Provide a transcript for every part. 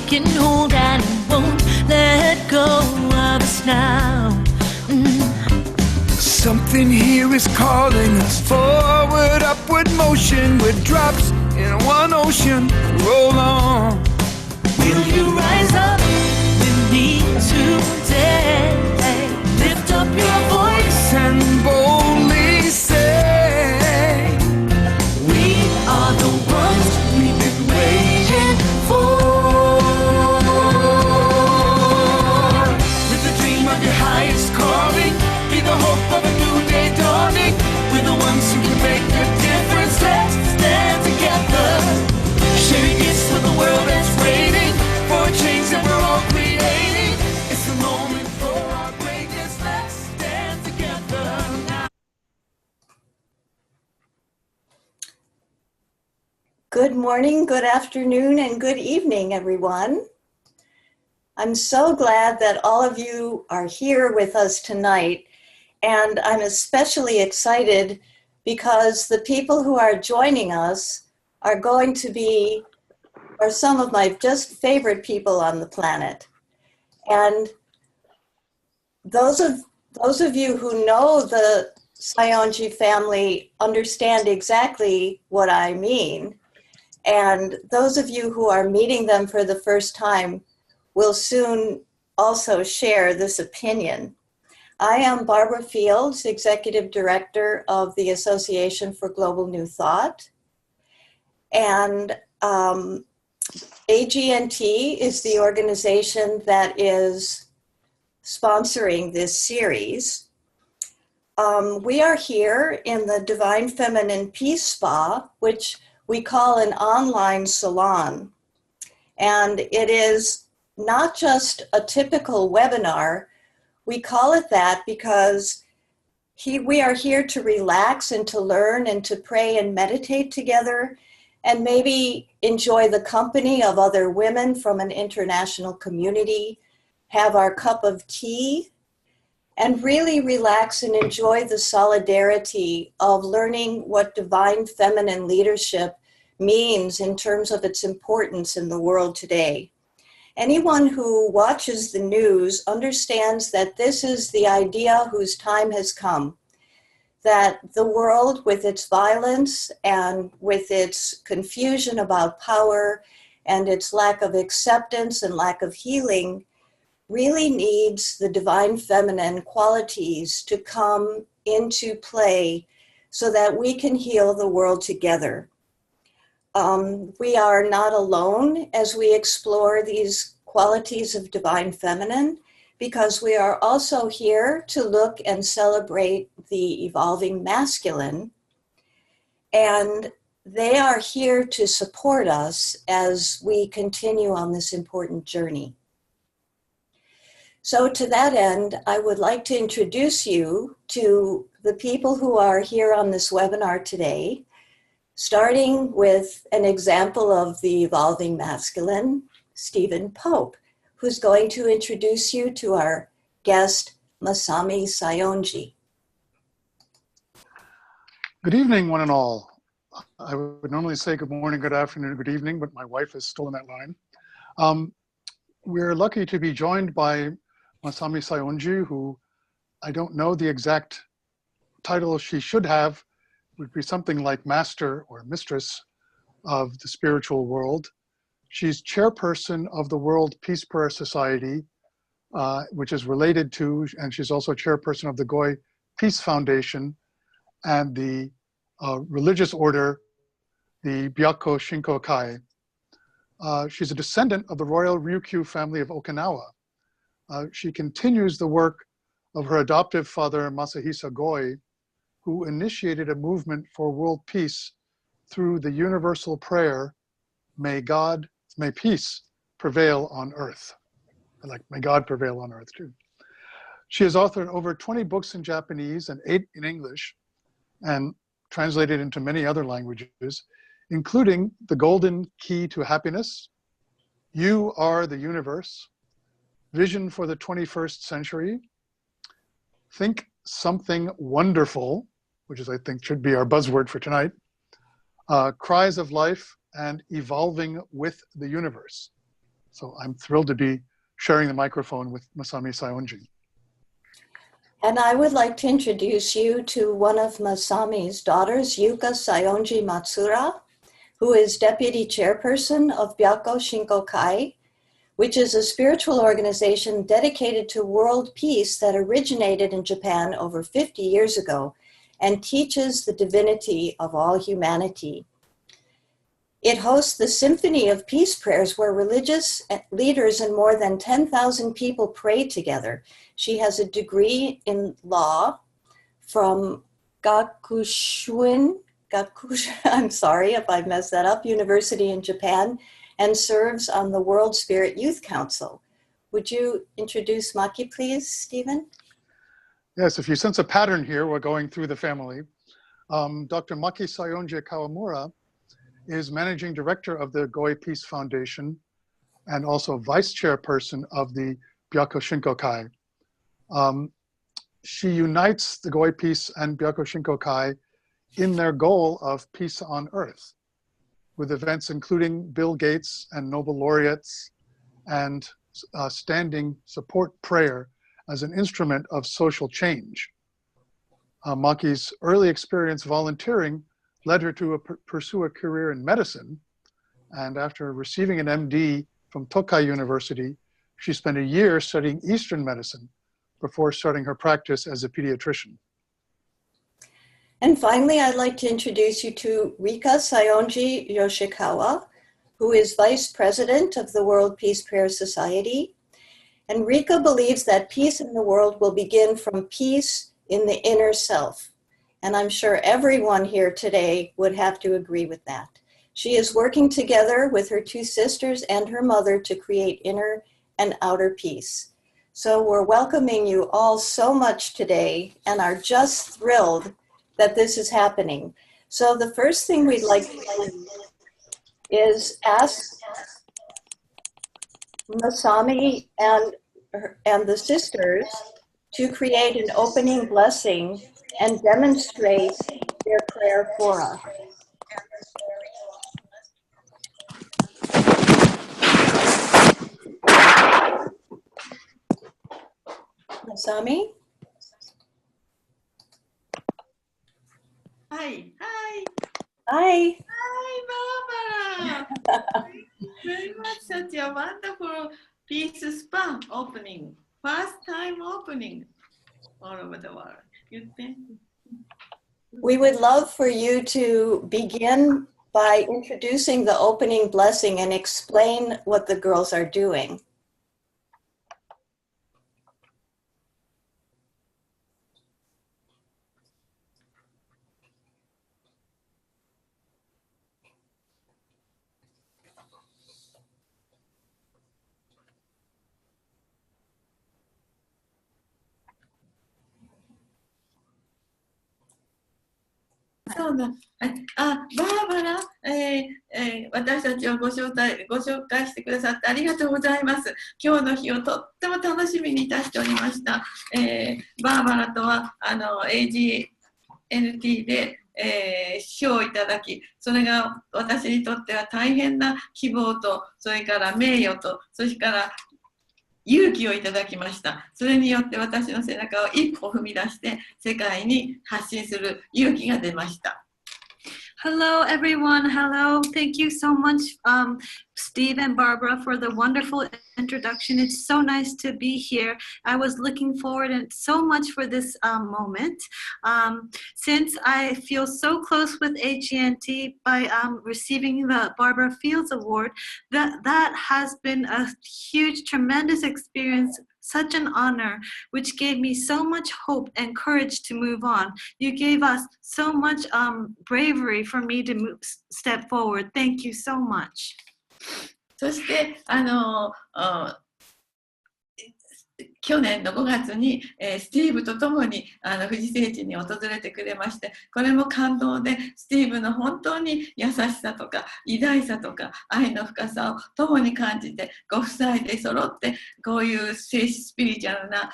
can hold and won't let go of us now. Something here is calling us forward, upward motion with drops in one ocean. Roll on. Will you rise up with me today? Lift up your voice And boldly say, we are the ones we've been waiting for. with the dream of your highest calling, be the hope of a new day dawning. We're the ones who can make a difference. Let's stand together, sharing gifts for the world that's waiting for a change that we're all creating. It's the moment for our greatness. Let's stand together now. Good morning, good afternoon, and good evening, everyone. I'm so glad that all of you are here with us tonight, and I'm especially excited because the people who are joining us are going to be some of my just favorite people on the planet. And those of you who know the Saionji family understand exactly what I mean. And those of you who are meeting them for the first time will soon also share this opinion. I am Barbara Fields, Executive Director of the Association for Global New Thought. And AGNT is the organization that is sponsoring this series. We are here in the Divine Feminine Peace Spa, which we call an online salon. And it is not just a typical webinar. We call it that because we are here to relax and to learn and to pray and meditate together and maybe enjoy the company of other women from an international community, have our cup of tea, and really relax and enjoy the solidarity of learning what divine feminine leadership means in terms of its importance in the world today. Anyone who watches the news understands that this is the idea whose time has come, that the world with its violence and with its confusion about power and its lack of acceptance and lack of healing really needs the divine feminine qualities to come into play so that we can heal the world together. We are not alone as we explore these qualities of divine feminine, because we are also here to look and celebrate the evolving masculine. And they are here to support us as we continue on this important journey. So to that end, I would like to introduce you to the people who are here on this webinar today, starting with an example of the evolving masculine, Stephen Pope, who's going to introduce you to our guest, Masami Saionji. Good evening, one and all. I would normally say good morning, good afternoon, good evening, but my wife has stolen that line. We're lucky to be joined by Masami Saionji, who I don't know the exact title she should have, would be something like master or mistress of the spiritual world. She's chairperson of the World Peace Prayer Society, which is related to, and she's also chairperson of the Goi Peace Foundation and the religious order, the Byakko Shinko Kai. She's a descendant of the Royal Ryukyu family of Okinawa. She continues the work of her adoptive father, Masahisa Goi, who initiated a movement for world peace through the universal prayer, may peace prevail on earth. Like, may God prevail on earth too. She has authored over 20 books in Japanese and 8 in English, and translated into many other languages, including The Golden Key to Happiness, You Are the Universe, Vision for the 21st Century, Think Something Wonderful, which is, I think, should be our buzzword for tonight, Cries of Life, and Evolving with the Universe. So I'm thrilled to be sharing the microphone with Masami Saionji. And I would like to introduce you to one of Masami's daughters, Yuka Saionji Matsura, who is Deputy Chairperson of Byakko Shinko Kai, which is a spiritual organization dedicated to world peace that originated in Japan over 50 years ago and teaches the divinity of all humanity. It hosts the Symphony of Peace prayers where religious leaders and more than 10,000 people pray together. She has a degree in law from I'm sorry if I messed that up, University in Japan, and serves on the World Spirit Youth Council. Would you introduce Maki, please, Stephen? Yes, if you sense a pattern here, we're going through the family. Dr. Maki Saionji Kawamura is Managing Director of the Goei Peace Foundation and also Vice Chairperson of the Byakko Shinko Kai. She unites the Goei Peace and Byakko Shinko Kai in their goal of peace on earth, with events including Bill Gates and Nobel laureates and standing support prayer as an instrument of social change. Maki's early experience volunteering led her to pursue a career in medicine. And after receiving an MD from Tokai University, she spent a year studying Eastern medicine before starting her practice as a pediatrician. And finally, I'd like to introduce you to Rika Saionji Yoshikawa, who is Vice President of the World Peace Prayer Society. And Rika believes that peace in the world will begin from peace in the inner self. And I'm sure everyone here today would have to agree with that. She is working together with her two sisters and her mother to create inner and outer peace. So we're welcoming you all so much today and are just thrilled that this is happening. So the first thing we'd like to do is ask Masami and the sisters to create an opening blessing and demonstrate their prayer for us. Masami? Hi. Hi. Hi. Hi, Barbara. Very much such a wonderful peace spa opening. First time opening all over the world. You think? We would love for you to begin by introducing the opening blessing and explain what the girls are doing.そうだ。バーバラ、私たちをご紹介してくださってありがとうございます。今日の日をとっても楽しみにいたしておりました。バーバラとはAGNT で、賞をいただき、それが私にとっては大変な希望と、それから名誉と、それから勇気をいただきました。それによって私の背中を一歩踏み出して世界に発信する勇気が出ました。Hello, everyone. Hello. Thank you so much, Steve and Barbara, for the wonderful introduction. It's so nice to be here. I was looking forward so much for this moment. Since I feel so close with AGNT by receiving the Barbara Fields Award, that has been a huge, tremendous experience, such an honor, which gave me so much hope and courage to move on. You gave us so much bravery for me to step forward. Thank you so much. そして去年の5月に、スティーブと共に富士聖地に訪れてくれまして、これも感動で、スティーブの本当に優しさとか偉大さとか愛の深さを共に感じて、ご夫妻で揃ってこういうスピリチュアルな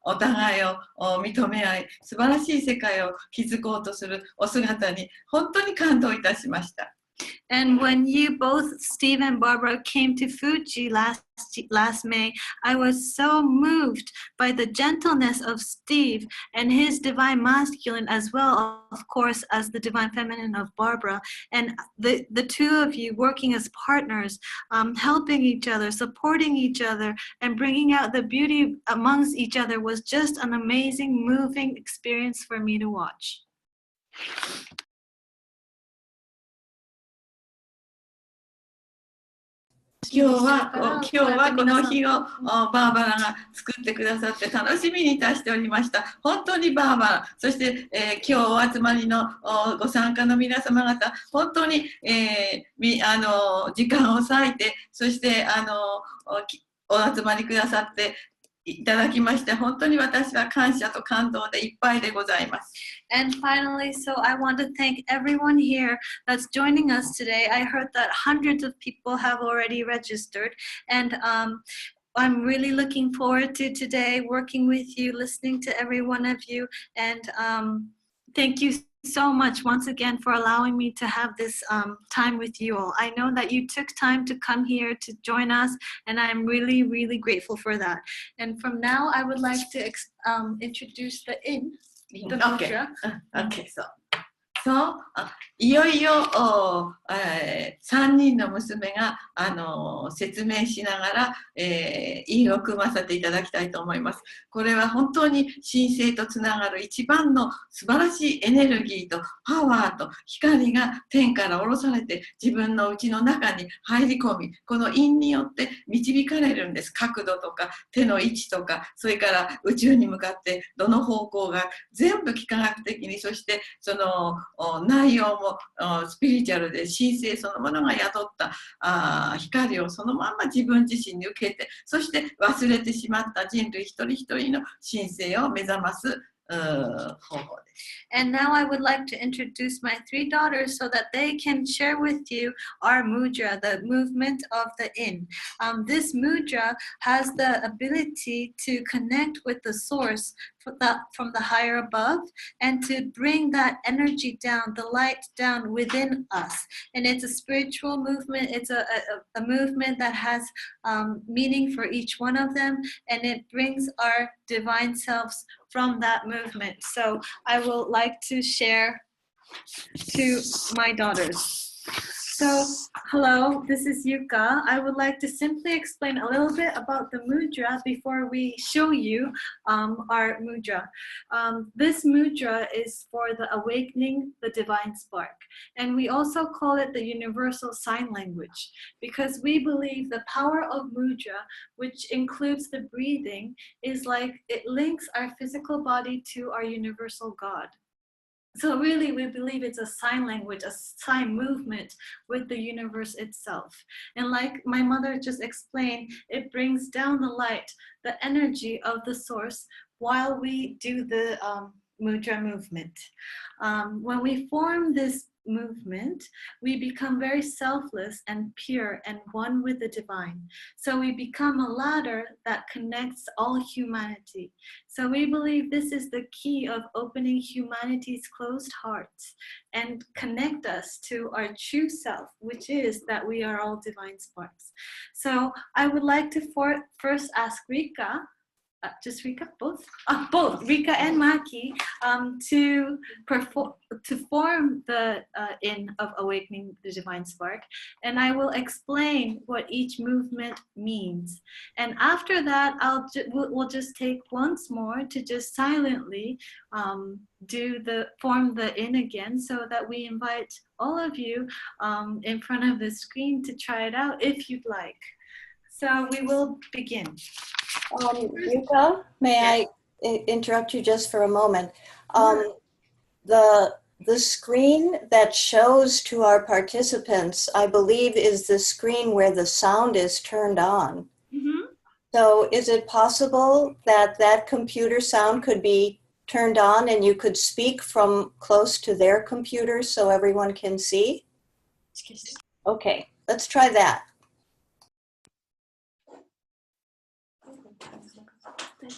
お互いを認め合い、素晴らしい世界を築こうとするお姿に本当に感動いたしました。And when you both, Steve and Barbara, came to Fuji last May, I was so moved by the gentleness of Steve and his divine masculine, as well, of course, as the divine feminine of Barbara. And the two of you working as partners, helping each other, supporting each other, and bringing out the beauty amongst each other was just an amazing, moving experience for me to watch.今日はこの日をバーバラが作ってくださって楽しみにいたしておりました。本当にバーバラ、そして、今日お集まりのご参加の皆様方、本当に、時間を割いて、そしてお集まりくださっていただきまして、本当に私は感謝と感動でいっぱいでございます。And finally, so I want to thank everyone here that's joining us today. I heard that hundreds of people have already registered, and I'm really looking forward to today working with you, listening to every one of you, and thank you so much once again for allowing me to have this time with you all. I know that you took time to come here to join us, and I'm really, really grateful for that. And from now, I would like to introduce the Mudra. Okay, so いよいよ3人の娘が説明しながら、韻を組ませていただきたいと思います。これは本当に神聖とつながる一番の素晴らしいエネルギーとパワーと光が天から下ろされて自分の内の中に入り込み、この韻によって導かれるんです。角度とか手の位置とか、それから宇宙に向かってどの方向が全部幾何学的に、そしてその内容もスピリチュアルで神聖そのものが宿った光をそのまま自分自身に受けて、そして忘れてしまった人類一人一人の神聖を目覚ます方法です。And now I would like to introduce my three daughters so that they can share with you our mudra, the movement of the in. This mudra has the ability to connect with the source from the higher above and to bring that energy down, the light down within us. And it's a spiritual movement. It's a movement that has meaning for each one of them, and it brings our divine selves from that movement. So I will like to share to my daughters. So, hello, this is Yuka. I would like to simply explain a little bit about the mudra before we show you our mudra. This mudra is for the awakening the divine spark. And we also call it the universal sign language because we believe the power of mudra, which includes the breathing, is like it links our physical body to our universal God. So really, we believe it's a sign language, a sign movement with the universe itself. And like my mother just explained, it brings down the light, the energy of the source while we do the mudra movement. When we form this movement, we become very selfless and pure and one with the divine. So we become a ladder that connects all humanity. So we believe this is the key of opening humanity's closed hearts and connect us to our true self, which is that we are all divine sparks. So I would like to first ask Rika, just Rika, both? Both, Rika and Maki, to form the in of awakening the divine spark. And I will explain what each movement means. And after that, we'll just take once more to just silently form the in again, so that we invite all of you in front of the screen to try it out if you'd like. So we will begin. Yuka, may I interrupt you just for a moment? The screen that shows to our participants, I believe, is the screen where the sound is turned on. Mm-hmm. So is it possible that that computer sound could be turned on and you could speak from close to their computer so everyone can see? Okay, let's try that. Okay.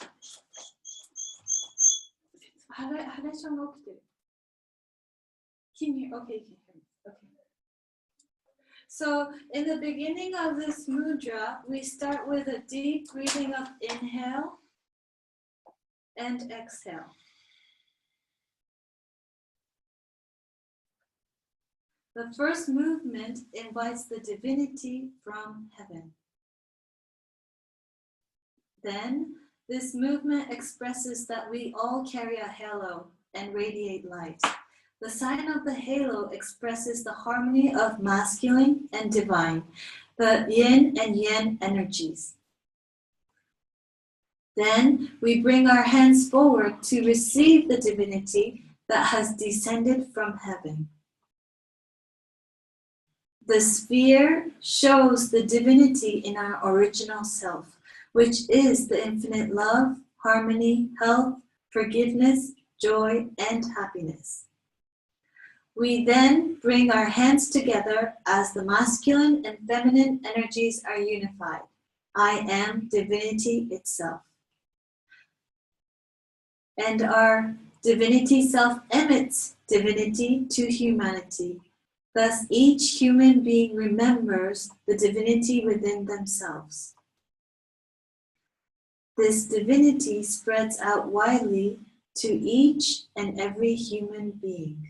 So in the beginning of this mudra, we start with a deep breathing of inhale and exhale. The first movement invites the divinity from heaven. Then, this movement expresses that we all carry a halo and radiate light. The sign of the halo expresses the harmony of masculine and divine, the yin and yang energies. Then, we bring our hands forward to receive the divinity that has descended from heaven. The sphere shows the divinity in our original self, which is the infinite love, harmony, health, forgiveness, joy, and happiness. We then bring our hands together as the masculine and feminine energies are unified. I am divinity itself. And our divinity self emits divinity to humanity. Thus, each human being remembers the divinity within themselves. This divinity spreads out widely to each and every human being.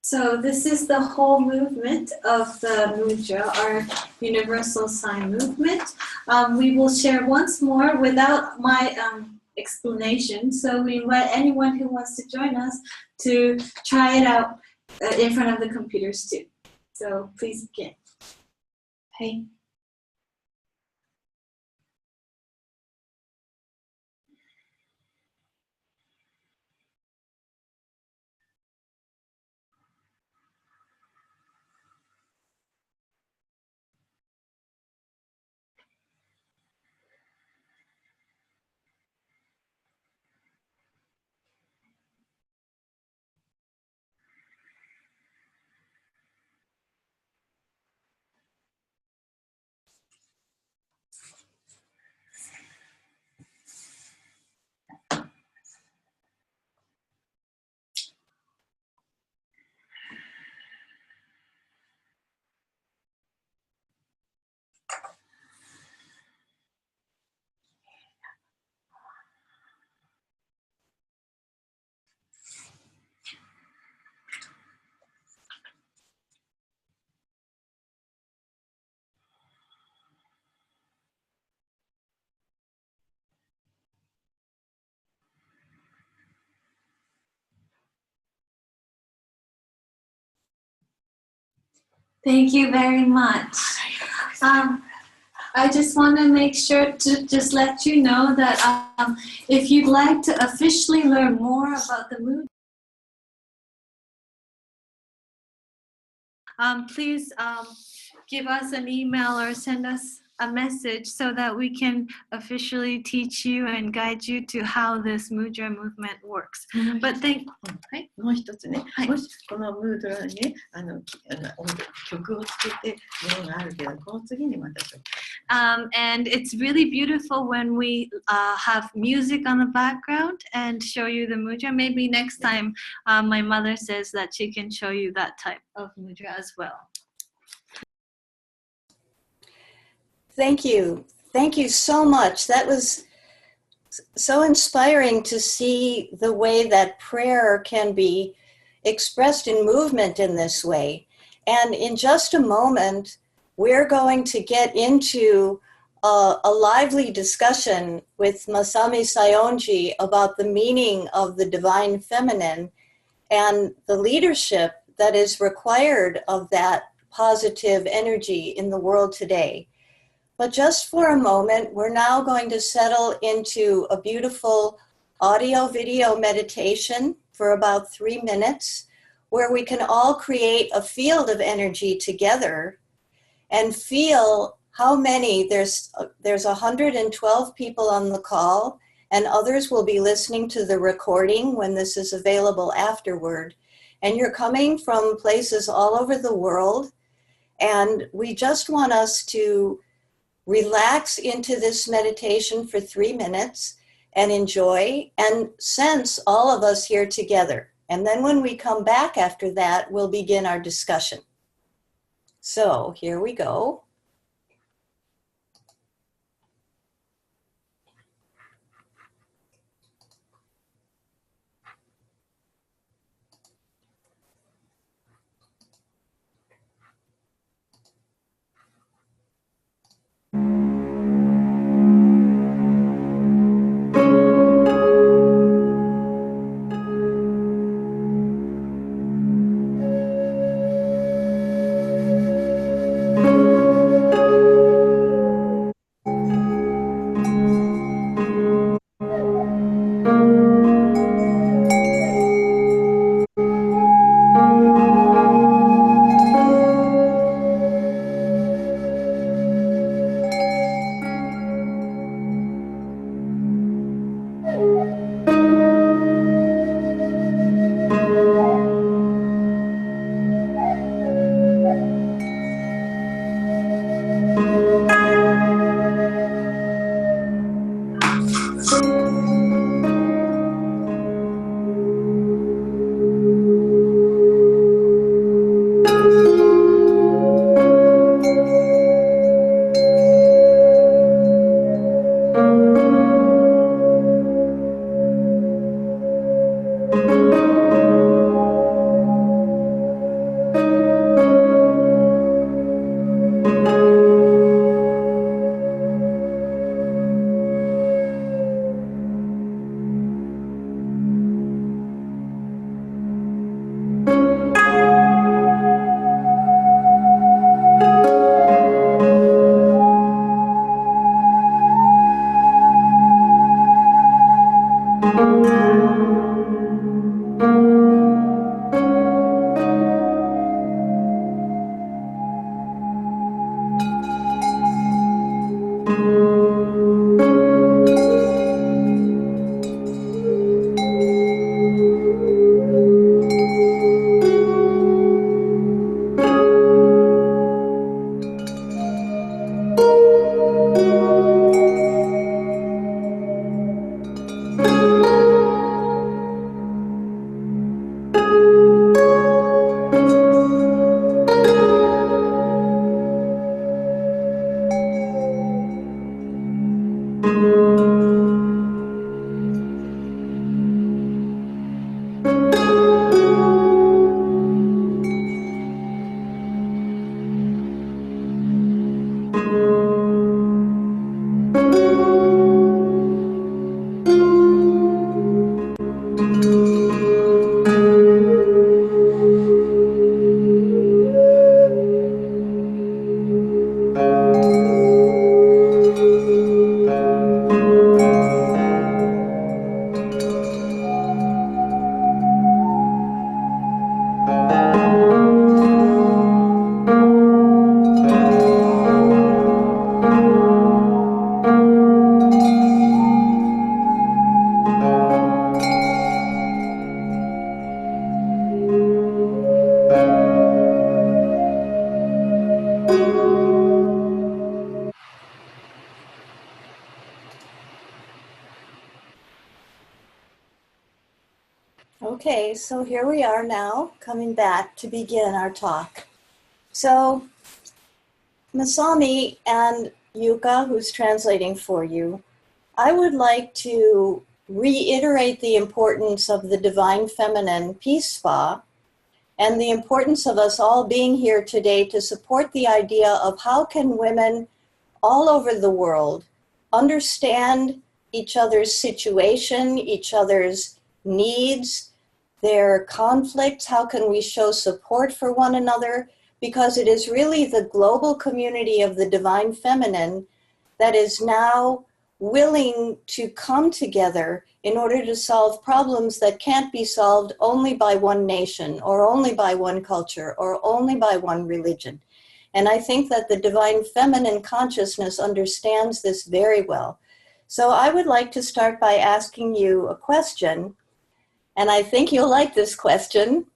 So this is the whole movement of the mudra, our universal sign movement. We will share once more without my explanation. So we invite anyone who wants to join us to try it out in front of the computers too. So please begin. Hey. Thank you very much. I just want to make sure to just let you know that if you'd like to officially learn more about the mood, please give us an email or send us a message so that we can officially teach you and guide you to how this mudra movement works. But thank はい、もう一つね、もしこのムードラにね、曲をつけてものがあるけど、この次にまたちょっと。and it's really beautiful when we have music on the background and show you the mudra. Maybe next time my mother says that she can show you that type of mudra as well. Thank you. Thank you so much. That was so inspiring to see the way that prayer can be expressed in movement in this way. And in just a moment, we're going to get into a lively discussion with Masami Saionji about the meaning of the divine feminine and the leadership that is required of that positive energy in the world today. But just for a moment, we're now going to settle into a beautiful audio-video meditation for about 3 minutes, where we can all create a field of energy together and feel how many, there's 112 people on the call, and others will be listening to the recording when this is available afterward. And you're coming from places all over the world, and we just want us to relax into this meditation for 3 minutes and enjoy and sense all of us here together. And then when we come back after that, we'll begin our discussion. So here we go. Okay, so here we are now, coming back to begin our talk. So, Masami and Yuka, who's translating for you, I would like to reiterate the importance of the Divine Feminine Peace Spa and the importance of us all being here today to support the idea of how can women all over the world understand each other's situation, each other's needs, their conflicts, how can we show support for one another, because it is really the global community of the Divine Feminine that is now willing to come together in order to solve problems that can't be solved only by one nation or only by one culture or only by one religion. And I think that the Divine Feminine consciousness understands this very well. So I would like to start by asking you a question, and I think you'll like this question.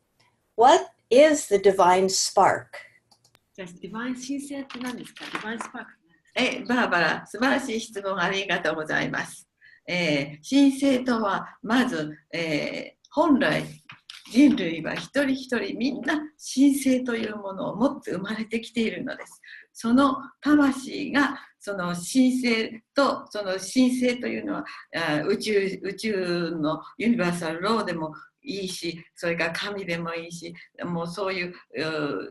What is the divine spark? じゃあ、ディバイン神聖って何ですか？ディバインスパーク。バーバラ、素晴らしい質問ありがとうございます。神性とはまず、本来人類は一人一人みんな神性というものを持って生まれてきているのです。その魂がその神性とその神性というのは宇宙のユニバーサルローでもいいし、それから神でもいいし、もうそういう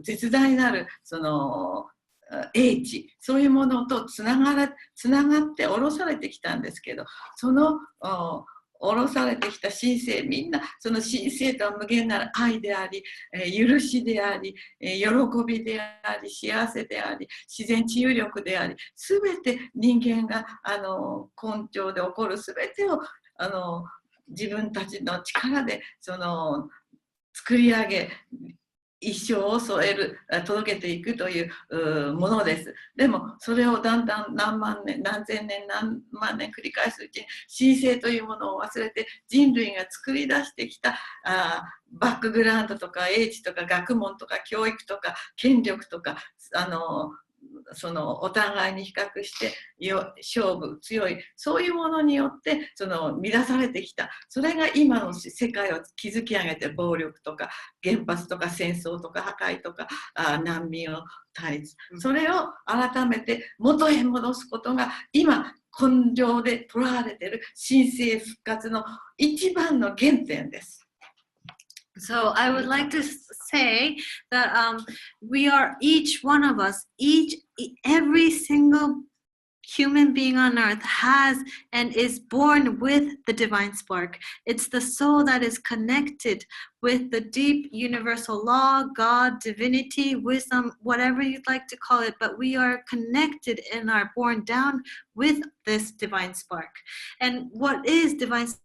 絶大なるその英知、そういうものとつながって降ろされてきたんですけど、その降ろされてきた神性、みんなその神性とは無限なる愛であり、許しであり、喜びであり、幸せであり、自然治癒力であり、すべて人間が根性で起こるすべてを自分たちの力で作り上げ、一生を届けていくというものです。でもそれをだんだん何万年何千年何万年繰り返すうちに神性というものを忘れて人類が作り出してきたバックグラウンドとか英知とか学問とか教育とか権力とかそのお互いに比較して勝負強いそういうものによって乱されてきた、それが今の世界を築き上げて暴力とか原発とか戦争とか破壊とか難民を対立、それを改めて元へ戻すことが今根性でとらわれている神聖復活の一番の原点です。So I would like to say that we are each one of us, every single human being on earth has and is born with the divine spark. It's the soul that is connected with the deep universal law, God, divinity, wisdom, whatever you'd like to call it, but we are connected and are born down with this divine spark. And what is divine spark?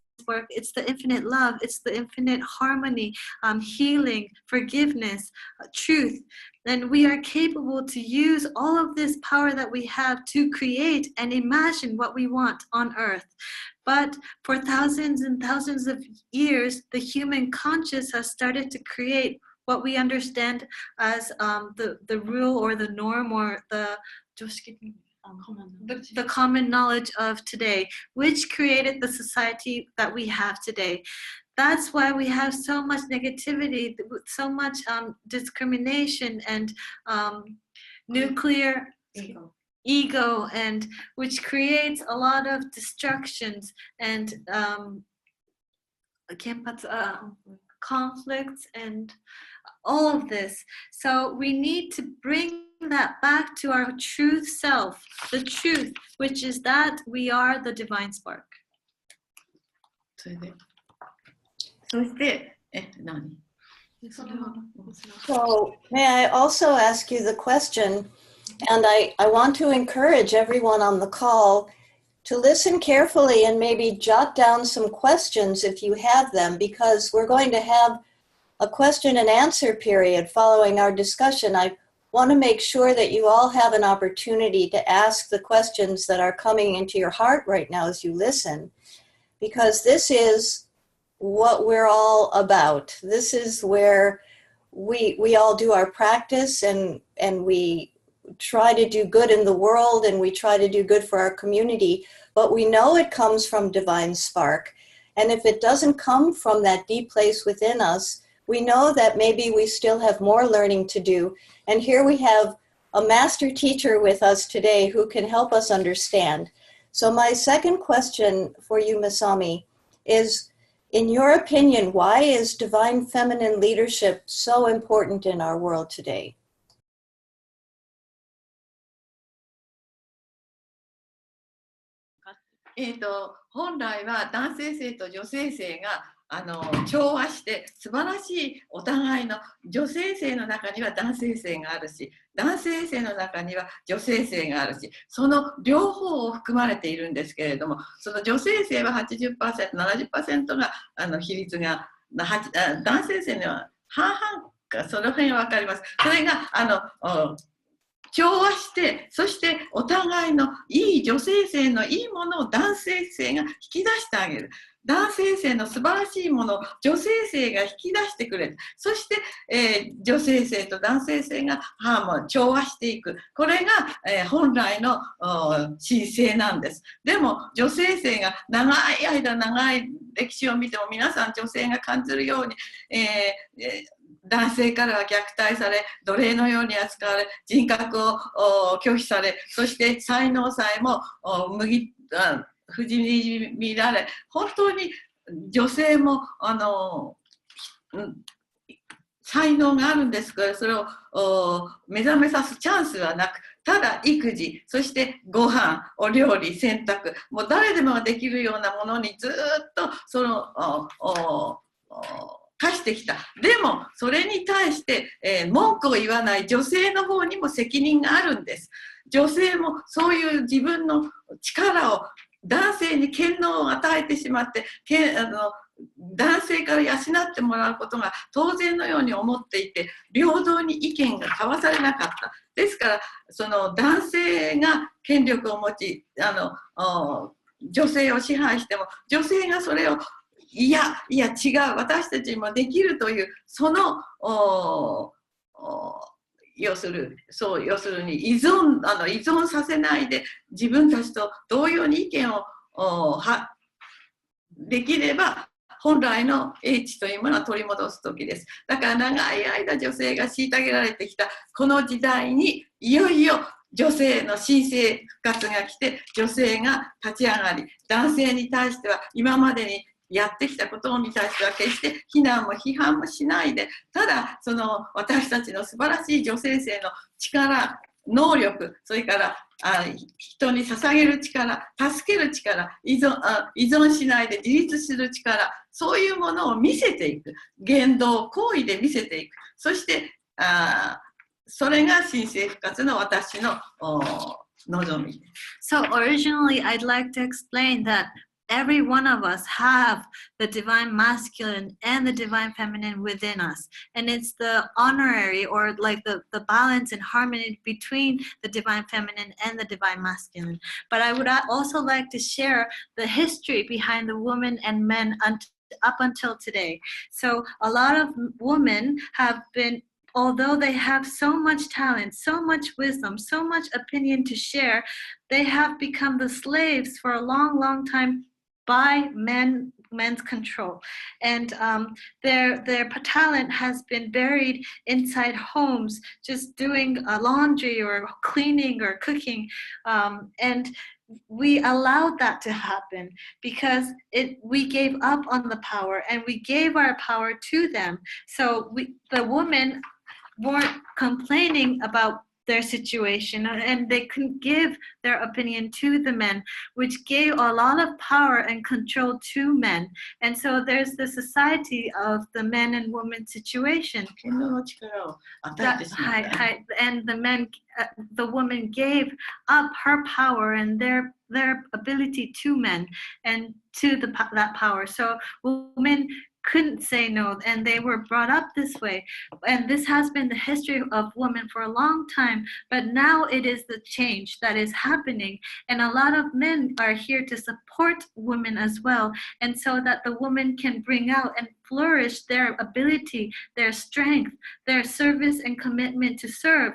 It's the infinite love, it's the infinite harmony, healing, forgiveness, truth. Then we are capable to use all of this power that we have to create and imagine what we want on earth. But for thousands and thousands of years, the human conscious has started to create what we understand as the rule or the norm or the common knowledge of today, which created the society that we have today. That's why we have so much negativity, so much discrimination and nuclear ego, and which creates a lot of destructions and conflicts and all of this. So we need to bring that back to our truth self, the truth, which is that we are the divine spark. そして何？ So may I also ask you the question, and I want to encourage everyone on the call to listen carefully and maybe jot down some questions if you have them, because we're going to have a question and answer period following our discussion. I want to make sure that you all have an opportunity to ask the questions that are coming into your heart right now as you listen, because this is what we're all about. This is where we all do our practice, and we try to do good in the world, and we try to do good for our community, but we know it comes from divine spark. And if it doesn't come from that deep place within us, we know that maybe we still have more learning to do. And here we have a master teacher with us today who can help us understand. So my second question for you, Masami, is, in your opinion, why is divine feminine leadership so important in our world today? 本来は男性性と女性性が調和して素晴らしいお互いの女性性の中には男性性があるし、男性性の中には女性性があるし、その両方を含まれているんですけれども、その女性性は 80%、70% が比率が男性性には半々か、その辺は分かります。それが調和して、そしてお互いのいい女性性のいいものを男性性が引き出してあげる。男性性の素晴らしいものを女性性が引き出してくれる。そして、女性性と男性性が調和していく。これが、本来の神性なんです。でも女性性が長い間長い歴史を見ても皆さん女性が感じるように、男性からは虐待され、奴隷のように扱われ、人格を拒否され、そして才能さえも不死に見られ、本当に女性も才能があるんですから、それを目覚めさすチャンスはなく、ただ育児、そしてご飯、お料理、洗濯、もう誰でもができるようなものにずっと課してきた。でもそれに対して、文句を言わない女性の方にも責任があるんです。女性もそういう自分の力を男性に権能を与えてしまって、男性から養ってもらうことが当然のように思っていて、平等に意見が交わされなかった。ですからその男性が権力を持ち女性を支配しても、女性がそれをいや違う、私たちにもできるという、その要するに依存させないで、自分たちと同様に意見をできれば、本来の英知というものを取り戻す時です。だから長い間女性が虐げられてきたこの時代に、いよいよ女性の神性復活が来て、女性が立ち上がり、男性に対しては今までにやってきたことに対しては決して非難も批判もしないで、ただその私たちの素晴らしい女性性の力、能力、それから人に捧げる力、助ける力、依存しないで自立する力、そういうものを見せていく、言動行為で見せていく。そしてそれが神性復活の私の望み。So originally I'd like to explain that every one of us have the divine masculine and the divine feminine within us, and it's the honorary, or like the balance and harmony between the divine feminine and the divine masculine. But I would also like to share the history behind the women and men up until today. So a lot of women have been, although they have so much talent, so much wisdom, so much opinion to share, they have become the slaves for a long time by men's control, and their talent has been buried inside homes, just doing laundry or cleaning or cooking, and we allowed that to happen because we gave up on the power and we gave our power to them. So the women weren't complaining about their situation, and they couldn't give their opinion to the men, which gave a lot of power and control to men. And so there's the society of the men and women situation. And the woman gave up her power and their ability to men and to that power. So women couldn't say no, and they were brought up this way, and this has been the history of women for a long time. But now it is the change that is happening, and a lot of men are here to support women as well, and so that the woman can bring out and flourish their ability, their strength, their service and commitment to serve,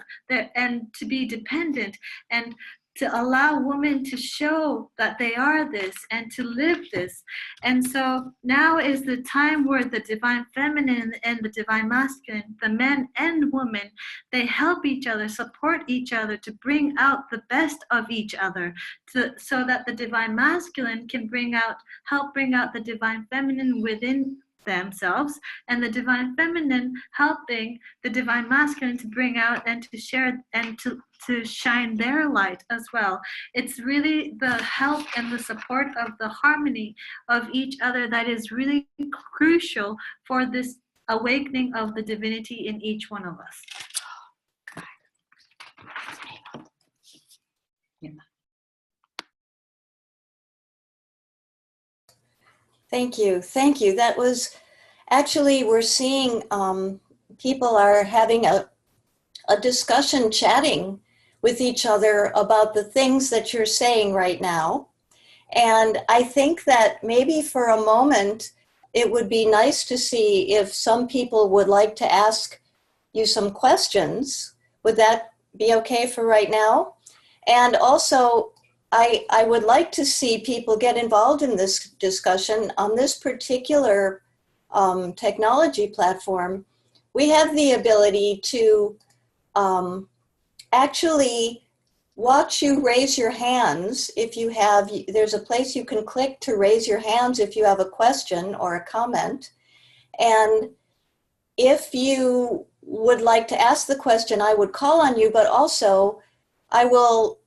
and to be dependent, and to allow women to show that they are this and to live this. And so now is the time where the divine feminine and the divine masculine, the men and women, they help each other, support each other to bring out the best of each other, so that the divine masculine can help bring out the divine feminine within themselves, and the divine feminine helping the divine masculine to bring out and to share and to shine their light as well. It's really the help and the support of the harmony of each other that is really crucial for this awakening of the divinity in each one of us. Thank you. Thank you. That was actually, we're seeing people are having a discussion, chatting with each other about the things that you're saying right now. And I think that maybe for a moment, it would be nice to see if some people would like to ask you some questions. Would that be okay for right now? And also, I would like to see people get involved in this discussion on this particular technology platform. We have the ability to actually watch you raise your hands. If you have, there's a place you can click to raise your hands if you have a question or a comment. And if you would like to ask the question, I would call on you, but also I will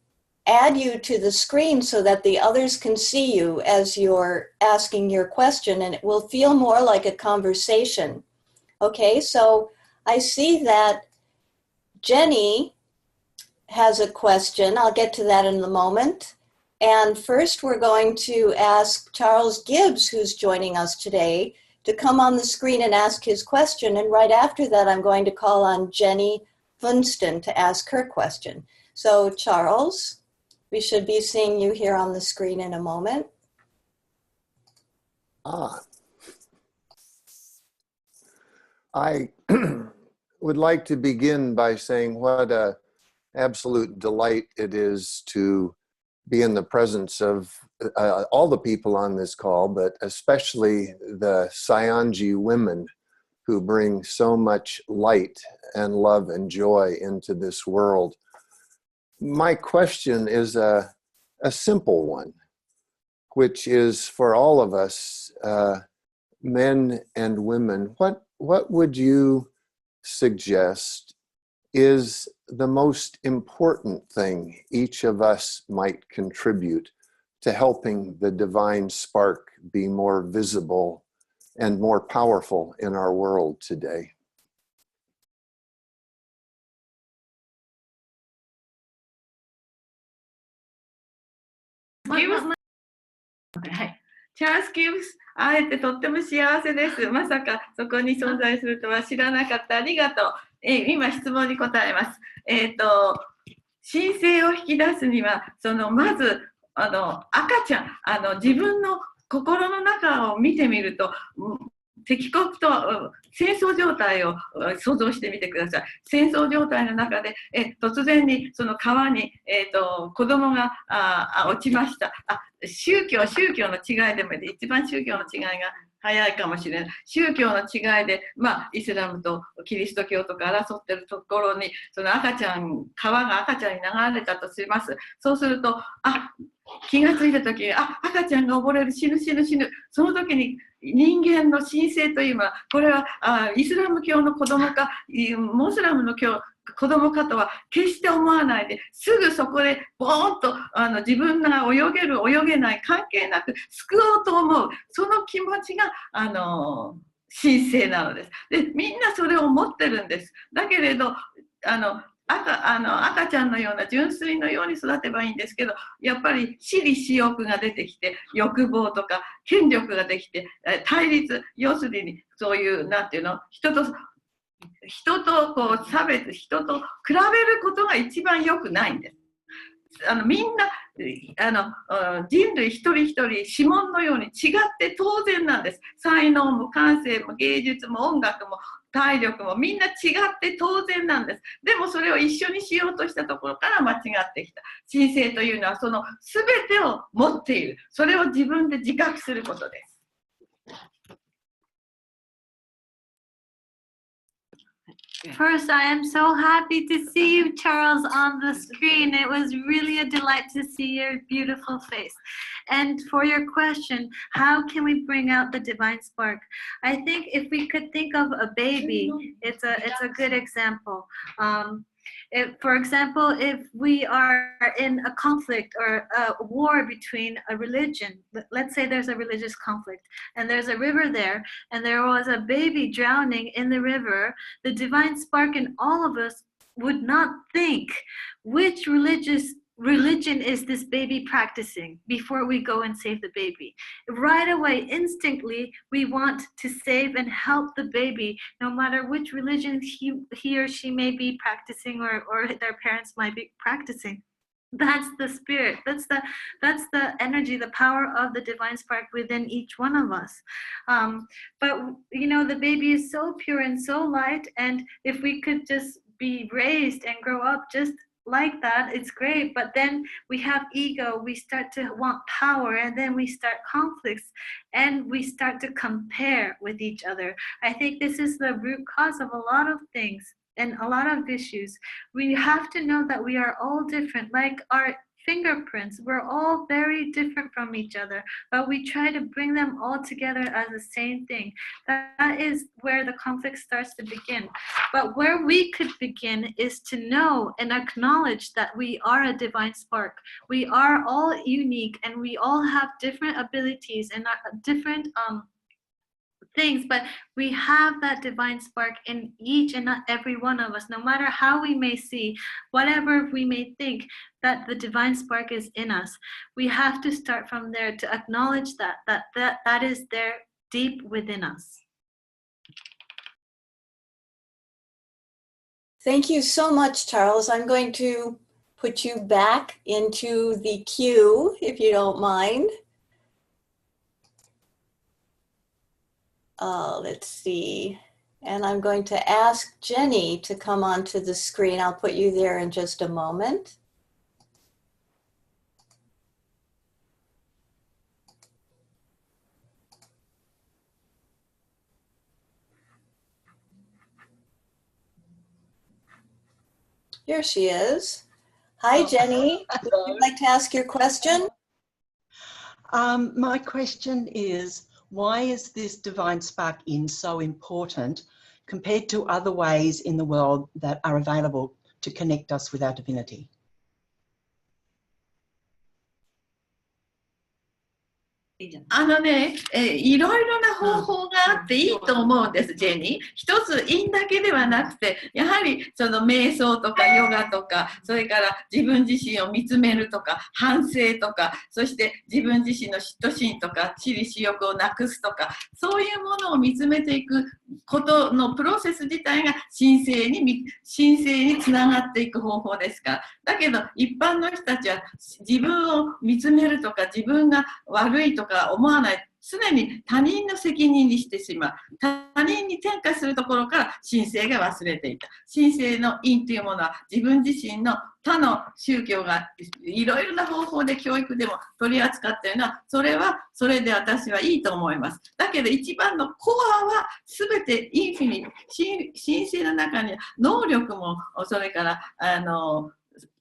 add you to the screen so that the others can see you as you're asking your question, and it will feel more like a conversation. Okay, so I see that Jenny has a question. I'll get to that in a moment. And first we're going to ask Charles Gibbs, who's joining us today, to come on the screen and ask his question. And right after that, I'm going to call on Jenny Funston to ask her question. So Charles, we should be seeing you here on the screen in a moment. I would like to begin by saying what an absolute delight it is to be in the presence of all the people on this call, but especially the Saionji women who bring so much light and love and joy into this world. My question is a simple one, which is for all of us, men and women, what would you suggest is the most important thing each of us might contribute to helping the divine spark be more visible and more powerful in our world today?はい、チャールズ・ギブス、会えてとっても幸せです。まさかそこに存在するとは知らなかった。ありがとう。今質問に答えます。神聖を引き出すには、まず赤ちゃん、自分の心の中を見てみると、敵国と戦争状態を想像してみてください。戦争状態の中で突然にその川に、子供が落ちました。宗教の違いでも一番宗教の違いが早いかもしれない。宗教の違いで、イスラムとキリスト教とか争ってるところにその川が赤ちゃんに流れたとします。そうすると気がついた時に赤ちゃんが溺れる、死ぬ。その時に人間の神聖というのは、これはイスラム教の子供かモスラムの子供かとは決して思わないで、すぐそこでボーンと自分が泳げる泳げない関係なく救おうと思う、その気持ちが神聖なのです。で、みんなそれを持ってるんです。だけれど赤ちゃんのような純粋のように育てばいいんですけど、やっぱり私利私欲が出てきて、欲望とか権力ができて、対立、要するにそういうなんていうの、人とこう差別、人と比べることが一番良くないんです。みんな人類一人一人指紋のように違って当然なんです。才能も感性も芸術も音楽も体力もみんな違って当然なんです。でもそれを一緒にしようとしたところから間違ってきた。神聖というのはその全てを持っている。それを自分で自覚することです。First, I am so happy to see you, Charles, on the screen. It was really a delight to see your beautiful face. And for your question, how can we bring out the divine spark? I think if we could think of a baby, it's a good example. For example, if we are in a conflict or a war between a religion, let's say there's a religious conflict and there's a river there and there was a baby drowning in the river, the divine spark in all of us would not think which religion is this baby practicing before we go and save the baby. Right away, instinctively, we want to save and help the baby, no matter which religion he or she may be practicing or their parents might be practicing. That's the spirit. That's the energy, the power of the divine spark within each one of us. But you know, the baby is so pure and so light, and if we could just be raised and grow up just like that, it's great. But then we have ego, we start to want power, and then we start conflicts, and we start to compare with each other. I think this is the root cause of a lot of things and a lot of issues. We have to know that we are all different, like our fingerprints. We're all very different from each other, but we try to bring them all together as the same thing. That is where the conflict starts to begin. But where we could begin is to know and acknowledge that we are a divine spark. We are all unique, and we all have different abilities and different things, but we have that divine spark in each and every one of us. No matter how we may see, whatever we may think, that the divine spark is in us, we have to start from there to acknowledge that is there deep within us. Thank you so much, Charles. I'm going to put you back into the queue, if you don't mind. Let's see. And I'm going to ask Jenny to come onto the screen. I'll put you there in just a moment. Here she is. Hi, Jenny. Would you like to ask your question? My question is, why is this divine spark in so important compared to other ways in the world that are available to connect us with our divinity? いろいろな方法があっていいと思うんです、ジェニー。一ついいだけではなくて、やはりその瞑想とかヨガとか、それから自分自身を見つめるとか、反省とか、そして自分自身の嫉妬心とか、私利私欲をなくすとか、そういうものを見つめていくことのプロセス自体が神聖につながっていく方法ですから。だけど一般の人たちは自分を見つめるとか、自分が悪いとか思わない。常に他人の責任にしてしまう。他人に転嫁するところから神聖が忘れていた。神聖の因というものは自分自身の他の宗教がいろいろな方法で教育でも取り扱っているのは、それはそれで私はいいと思います。だけど一番のコアは全てインフィニット、神聖の中には能力も、それから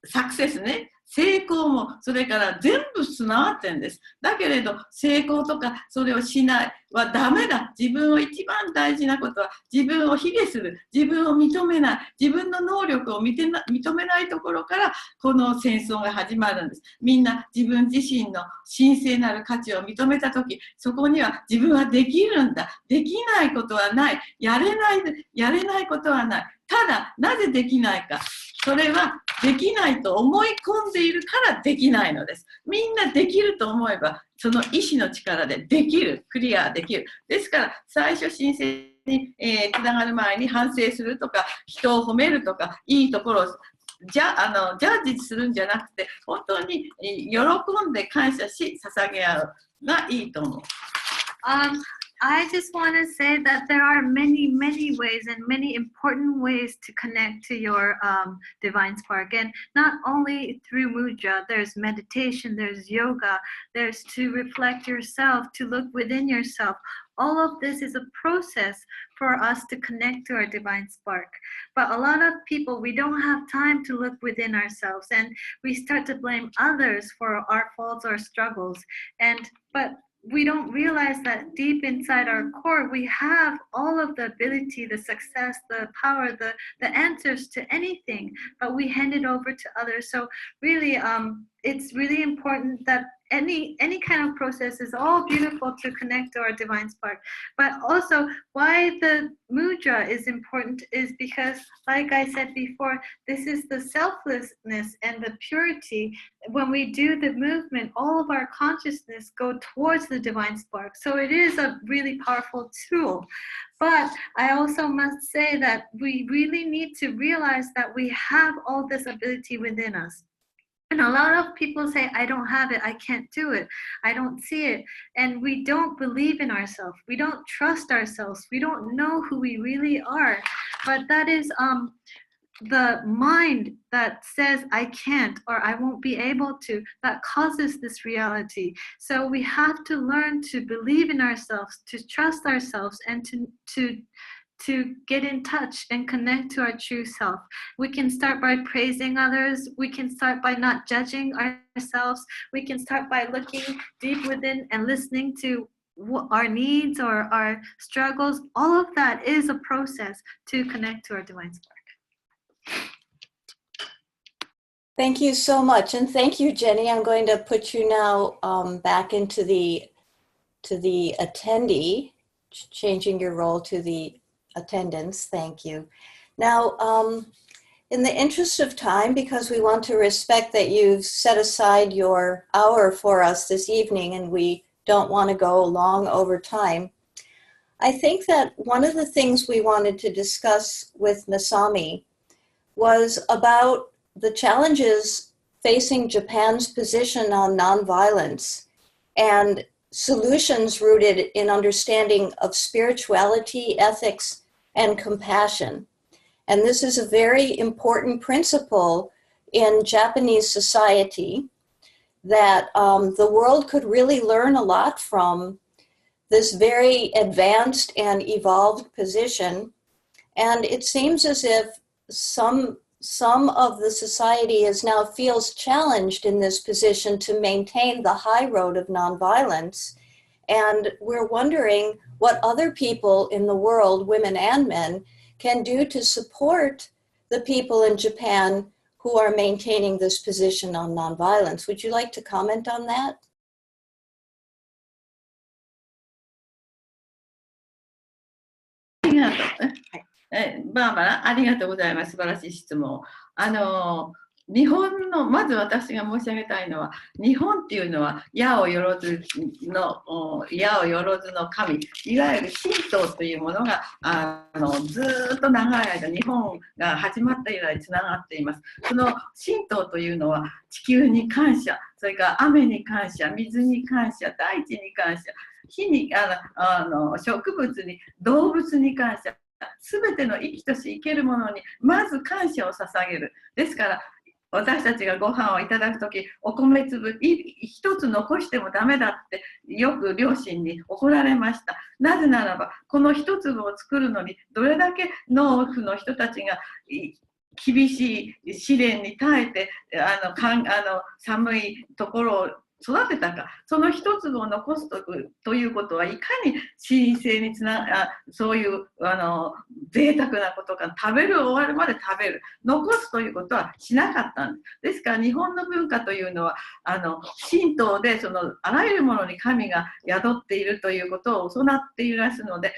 サクセスね、成功もそれから全部つながってるんです。だけれど成功とかそれをしないはダメだ。自分を一番大事なことは自分を卑下する、自分を認めない、自分の能力を認めないところからこの戦争が始まるんです。みんな自分自身の神聖なる価値を認めたとき、そこには自分はできるんだ、できないことはない、やれないことはない。ただなぜできないか、それはできないと思い込んでいるからできないのです。みんなできると思えばその意志の力でできる、クリアできる。ですから最初神聖につながる前に反省するとか、人を褒めるとか、いいところをジャッジするんじゃなくて、本当に喜んで感謝し捧げ合うがいいと思う。I just want to say that there are many, many ways and many important ways to connect to your divine spark. And not only through mudra, there's meditation, there's yoga, there's to reflect yourself, to look within yourself. All of this is a process for us to connect to our divine spark. But a lot of people, we don't have time to look within ourselves, and we start to blame others for our faults or struggles. But we don't realize that deep inside our core, we have all of the ability, the success, the power, the answers to anything, but we hand it over to others. So really, it's really important that any kind of process is all beautiful to connect to our divine spark. But also why the mudra is important is because, like I said before, this is the selflessness and the purity. When we do the movement, all of our consciousness go towards the divine spark. So it is a really powerful tool. But I also must say that we really need to realize that we have all this ability within us. And a lot of people say, I don't have it, I can't do it, I don't see it. And we don't believe in ourselves. We don't trust ourselves. We don't know who we really are. But that is the mind that says, I can't or I won't be able to, that causes this reality. So we have to learn to believe in ourselves, to trust ourselves, and to get in touch and connect to our true self. We can start by praising others. We can start by not judging ourselves. We can start by looking deep within and listening to our needs or our struggles. All of that is a process to connect to our divine spark. Thank you so much. And thank you, Jenny. I'm going to put you now back into the attendee, changing your role to the attendance. Thank you. Now, in the interest of time, because we want to respect that you've set aside your hour for us this evening and we don't want to go long over time, I think that one of the things we wanted to discuss with Masami was about the challenges facing Japan's position on nonviolence and solutions rooted in understanding of spirituality, ethics, and compassion. And this is a very important principle in Japanese society that the world could really learn a lot from this very advanced and evolved position. And it seems as if some of the society is now feels challenged in this position to maintain the high road of nonviolence. And we're wondering what other people in the world, women and men, can do to support the people in Japan who are maintaining this position on nonviolence. Would you like to comment on that?バーバラ、ありがとうございます。素晴らしい質問。日本の、まず私が申し上げたいのは、日本っていうのは、矢をよろずの神、いわゆる神道というものが、ずーっと長い間、日本が始まった以来つながっています。その神道というのは、地球に感謝、それから雨に感謝、水に感謝、大地に感謝、火に、植物に、動物に感謝、すべての生きとし生けるものにまず感謝を捧げる。ですから私たちがご飯をいただくとき、お米粒一つ残してもダメだってよく両親に怒られました。なぜならばこの一粒を作るのにどれだけ農夫の人たちが厳しい試練に耐えて寒いところを育てたか、その一粒を残すということはいかに神聖にそういう贅沢なことか、終わるまで食べる、残すということはしなかったんです。ですから日本の文化というのは神道であらゆるものに神が宿っているということを教わっていますので、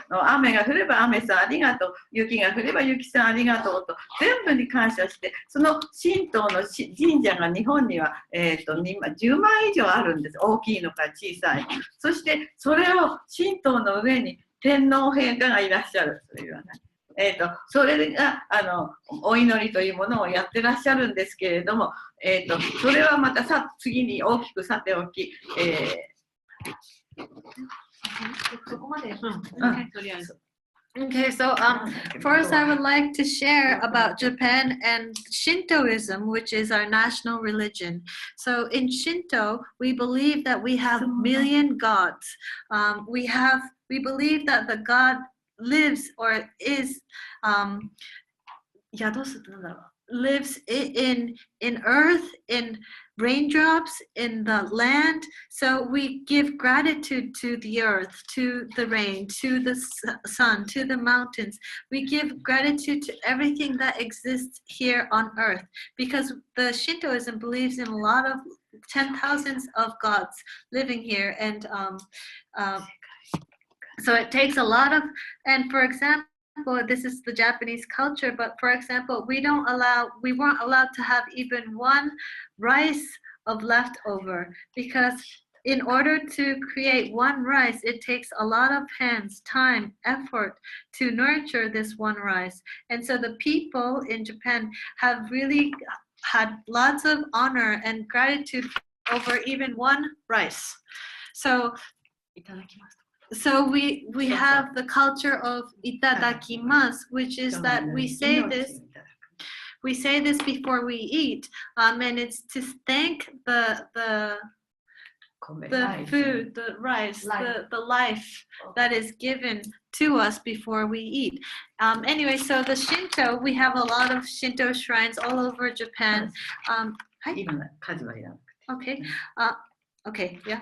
雨が降れば雨さんありがとう、雪が降れば雪さんありがとうと全部に感謝して、その神道の神社が日本には、10万以上あるんです。大きいのか小さい。そしてそれを神道の上に天皇陛下がいらっしゃるというような。それがお祈りというものをやってらっしゃるんですけれども、それはまた次に大きくさておき、Okay, so first I would like to share about Japan and Shintoism, which is our national religion. So in Shinto, we believe that we have a million gods. We believe that the God lives or is lives in earth, in raindrops, in the land. So we give gratitude to the earth, to the rain, to the sun, to the mountains. We give gratitude to everything that exists here on earth, because the Shintoism believes in a lot of 10,000s of gods living here. And so it takes a lot of, and for example, this is the Japanese culture, but for example, we weren't allowed to have even one rice of leftover, because in order to create one rice, it takes a lot of hands, time, effort to nurture this one rice. And so the people in Japan have really had lots of honor and gratitude over even one rice. So we have the culture of itadakimasu, which is that we say this before we eat, and it's to thank the food, the rice, the life that is given to us before we eat. Anyway, so the Shinto, we have a lot of Shinto shrines all over Japan. Okay. Okay, yeah.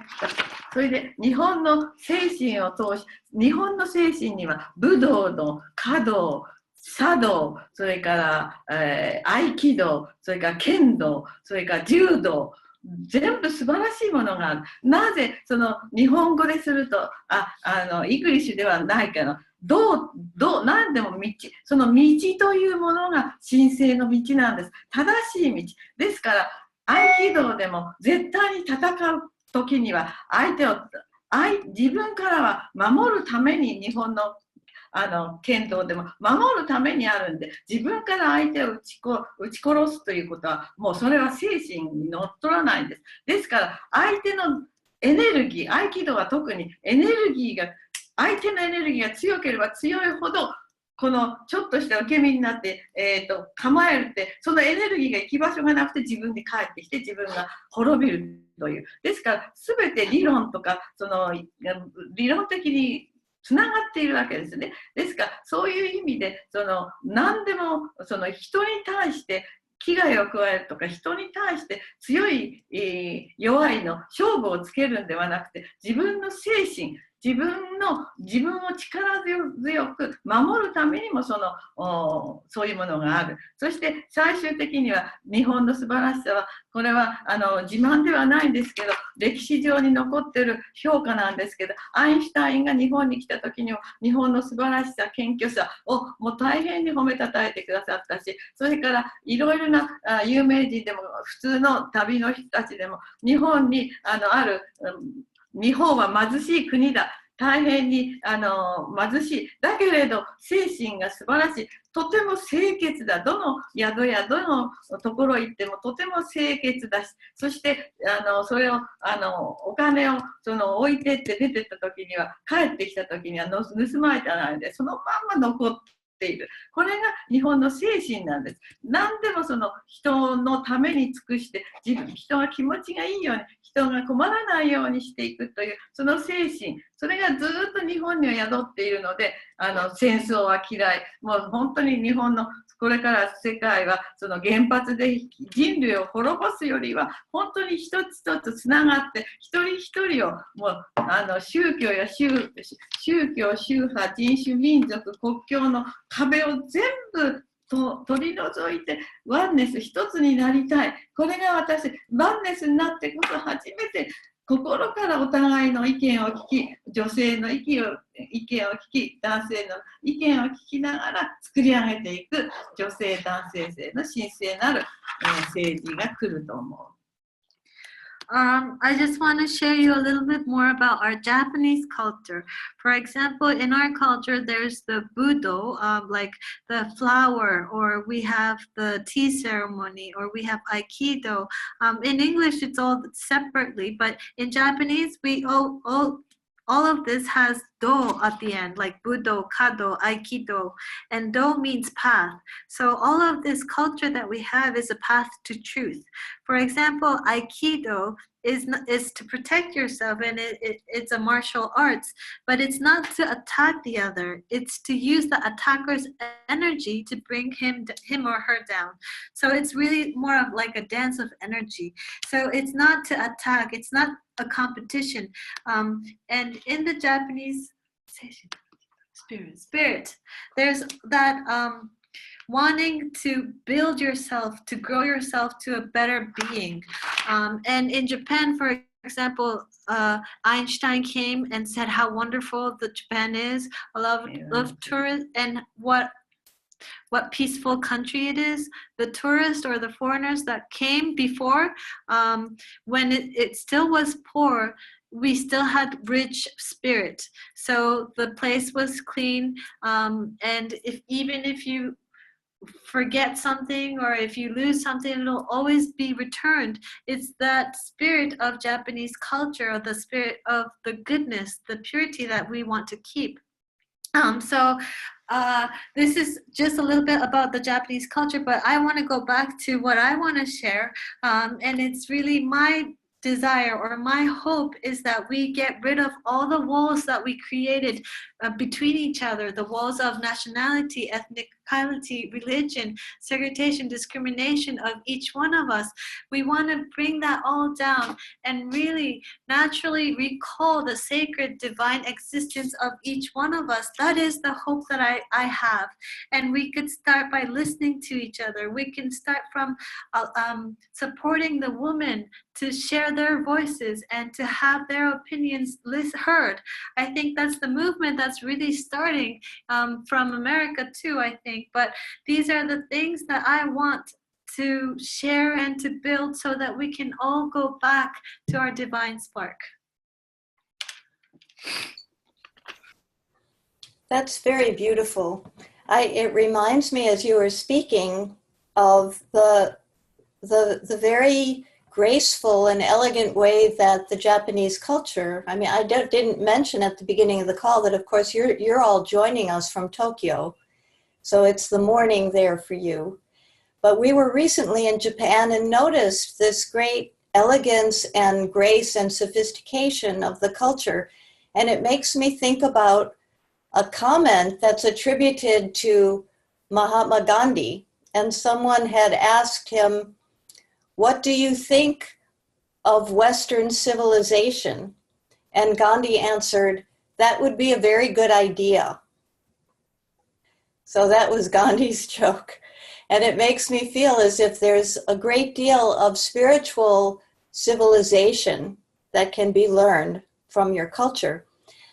それで日本の精神を通し、日本の精神には武道の華道、茶道、それから、合気道、それから剣道、それから柔道、全部素晴らしいものがある。なぜその日本語ですると、イングリッシュではないけど、何でも道、その道というものが神聖の道なんです。正しい道。ですから、合気道でも絶対に戦う時には自分からは守るために日本の剣道でも守るためにあるんで、自分から相手を撃ち殺すということはもうそれは精神にのっとらないんです。ですから相手のエネルギー、合気道は特に相手のエネルギーが強ければ強いほどこのちょっとした受け身になって、構えるって、そのエネルギーが行き場所がなくて自分に帰ってきて自分が滅びるという。ですから全て理論とか理論的につながっているわけですね。ですからそういう意味で何でも人に対して危害を加えるとか人に対して強い、弱いの勝負をつけるんではなくて、自分の精神、自分を力強く守るためにもそういうものがある。そして最終的には日本の素晴らしさは、これは自慢ではないんですけど、歴史上に残っている評価なんですけど、アインシュタインが日本に来た時にも日本の素晴らしさ、謙虚さをもう大変に褒めたたえてくださったし、それからいろいろな有名人でも普通の旅の人たちでも日本に日本は貧しい国だ、大変に貧しい、だけれど精神が素晴らしい、とても清潔だ、どの宿やどのところへ行ってもとても清潔だし、そしてそれをお金を置いてって出てった時には、帰ってきた時には盗まれたのでそのまんま残っている。これが日本の精神なんです。何でも人のために尽くして、人が気持ちがいいように、人が困らないようにしていくというその精神、それがずっと日本には宿っているので、戦争は嫌い、もう本当に日本のこれから世界は原発で人類を滅ぼすよりは本当に一つ一つつながって、一人一人をもう宗教や宗教、宗派、人種、民族、国境の壁を全部取り除いてワンネス一つになりたい。これが私、ワンネスになってこそ初めて心からお互いの意見を聞き、女性の意見を聞き、男性の意見を聞きながら作り上げていく女性男性性の神聖なる政治が来ると思う。I just want to share you a little bit more about our Japanese culture. For example, in our culture, there's the budo, like the flower, or we have the tea ceremony, or we have aikido. In English, it's all separately, but in Japanese, we all of this has do at the end, like budo, kado, aikido, and do means path. So all of this culture that we have is a path to truth. For example, aikido is to protect yourself, and it's a martial arts, but it's not to attack the other. It's to use the attacker's energy to bring him or her down. So it's really more of like a dance of energy. So it's not to attack. It's not a competition. And in the Japanese spirit, there's that wanting to build yourself, to grow yourself to a better being. And in Japan, for example, Einstein came and said how wonderful the Japan is. I love tourists and what peaceful country it is. The tourists or the foreigners that came before, when it still was poor, we still had rich spirit. So the place was clean, and even if you forget something or if you lose something, it'll always be returned. It's that spirit of Japanese culture, the spirit of the goodness, the purity that we want to keep. So this is just a little bit about the Japanese culture, but I want to go back to what I want to share. And it's really my desire or my hope is that we get rid of all the walls that we created between each other, the walls of nationality, ethnicality, religion, segregation, discrimination of each one of us. We want to bring that all down and really naturally recall the sacred divine existence of each one of us. That is the hope that I have. And we could start by listening to each other. We can start from supporting the woman to share their voices and to have their opinions heard. I think that's the movement that's really starting from America too, I think. But these are the things that I want to share and to build so that we can all go back to our divine spark. That's very beautiful. It reminds me, as you were speaking, of the very graceful and elegant way that the Japanese culture, I mean, I didn't mention at the beginning of the call that, of course, you're all joining us from Tokyo. So it's the morning there for you. But we were recently in Japan and noticed this great elegance and grace and sophistication of the culture. And it makes me think about a comment that's attributed to Mahatma Gandhi. And someone had asked him, "What do you think of Western civilization?" And Gandhi answered, "That would be a very good idea." So that was Gandhi's joke. And it makes me feel as if there's a great deal of spiritual civilization that can be learned from your culture.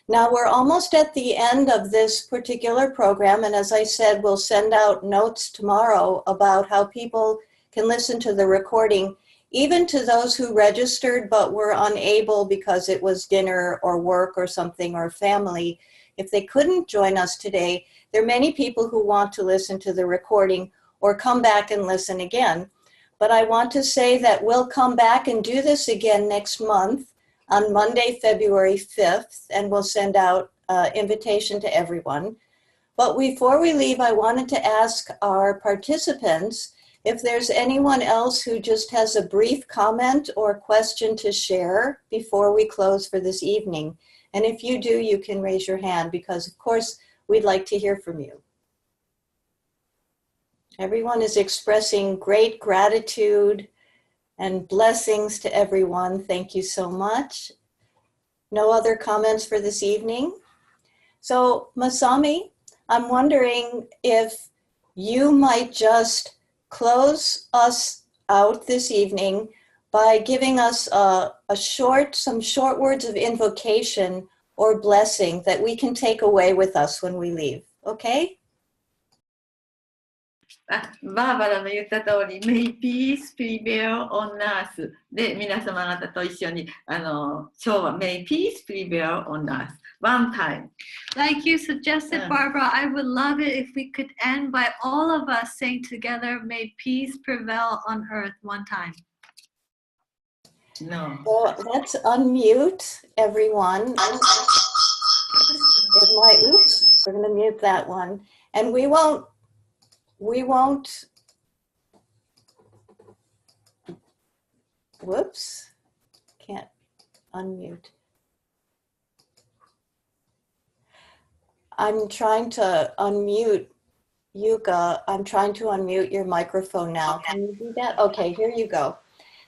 Now we're almost at the end of this particular program. And as I said, we'll send out notes tomorrow about how people can listen to the recording, even to those who registered but were unable because it was dinner or work or something or family. If they couldn't join us today, there are many people who want to listen to the recording or come back and listen again. But I want to say that we'll come back and do this again next month on Monday, February 5th, and we'll send out invitation to everyone. But before we leave, I wanted to ask our participants if there's anyone else who just has a brief comment or question to share before we close for this evening. And if you do, you can raise your hand because, of course, we'd like to hear from you. Everyone is expressing great gratitude and blessings to everyone. Thank you so much. No other comments for this evening? So, Masami, I'm wondering if you might just close us out this evening by giving us some short words of invocation or blessing that we can take away with us when we leave. Okay? バーバラの言った通り、May peace prevail on earth で、皆様方と一緒に今日は May peace prevail on earth one time. Like you suggested, Barbara, I would love it if we could end by all of us saying together, "May peace prevail on earth" one time. No. So let's unmute everyone. Oops, we're going to mute that one. And we won't, whoops, can't unmute. I'm trying to unmute, Yuka. I'm trying to unmute your microphone now. Can you do that? Okay, here you go.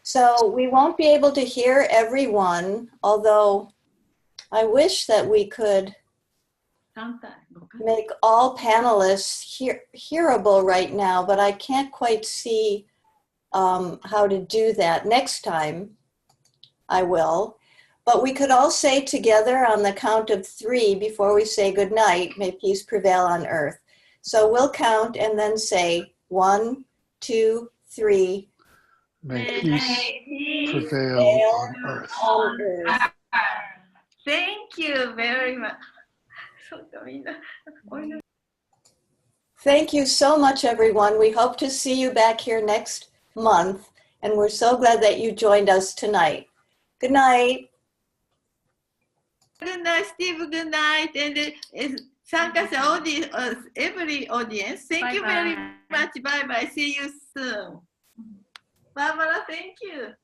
So we won't be able to hear everyone, although I wish that we could make all panelists hearable right now, but I can't quite see how to do that. Next time I will. But we could all say together on the count of 3 before we say good night, "May peace prevail on earth." So we'll count and then say 1, 2, 3. May peace prevail on earth. Thank you very much. Thank you so much, everyone. We hope to see you back here next month, and we're so glad that you joined us tonight. Good night. Good night, Steve. Good night. And every audience, thank you very much. Bye bye. See you soon. Barbara, thank you.